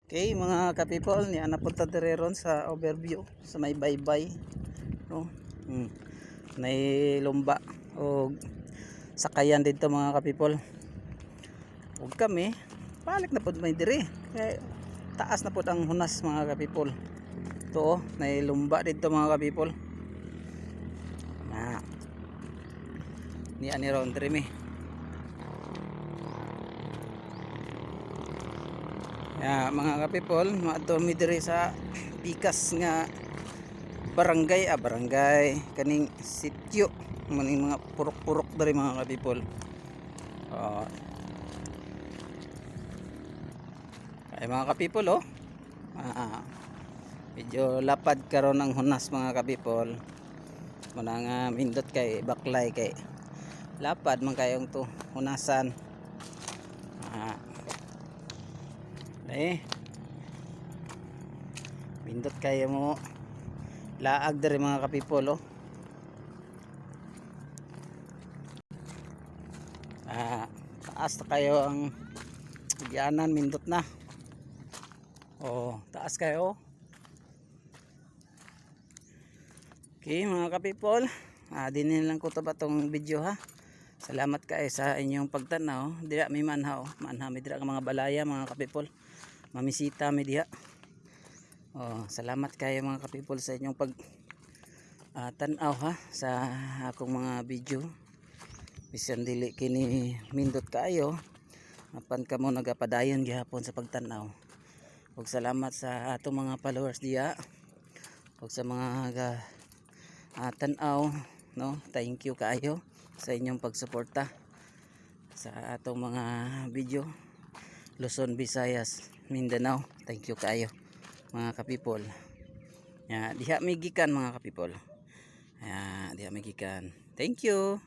Okay mga ka-people, niya napunta dire ron sa overview sa may baybay no. May lumba o sakayan dito mga ka-people. Ug kami balik na pud may dire. Kay taas na pud ang hunas mga ka-people. To may lumba dito mga ka-people. Na ni ani ron dire mi. Ya mga ka-people, maadto mi diri sa pikas nga barangay kaning sityo maning mga purok-purok diri mga ka-people. Ay mga ka-people medyo lapad karon ang hunas mga ka-people. Muna nga mindot kay baklay kay lapad man kayong to hunasan. Pindot kayo mo laag dari mga ka-people taas na kayo ang bigyanan, mindot na taas kayo. Okay mga ka-people, dinin lang ko to ba tong video ha. Salamat kayo sa inyong pagtanaw. Dira may manha mi dira nga mga balaya mga ka-people, mamisita mi diha. Salamat kayo mga ka-people sa inyong pag tanaw ha sa akong mga video. Bisan dili kini mindot kayo, apan kamo nagapadayon gihapon sa pagtanaw. Ug salamat sa atong mga followers diha ug sa mga tanaw no. Thank you kayo sa inyong pagsuporta sa atong mga video. Luzon, Visayas, Mindanao, thank you kayo mga ka-people. Diha may gikan mga ka-people. Diha may gikan. Thank you.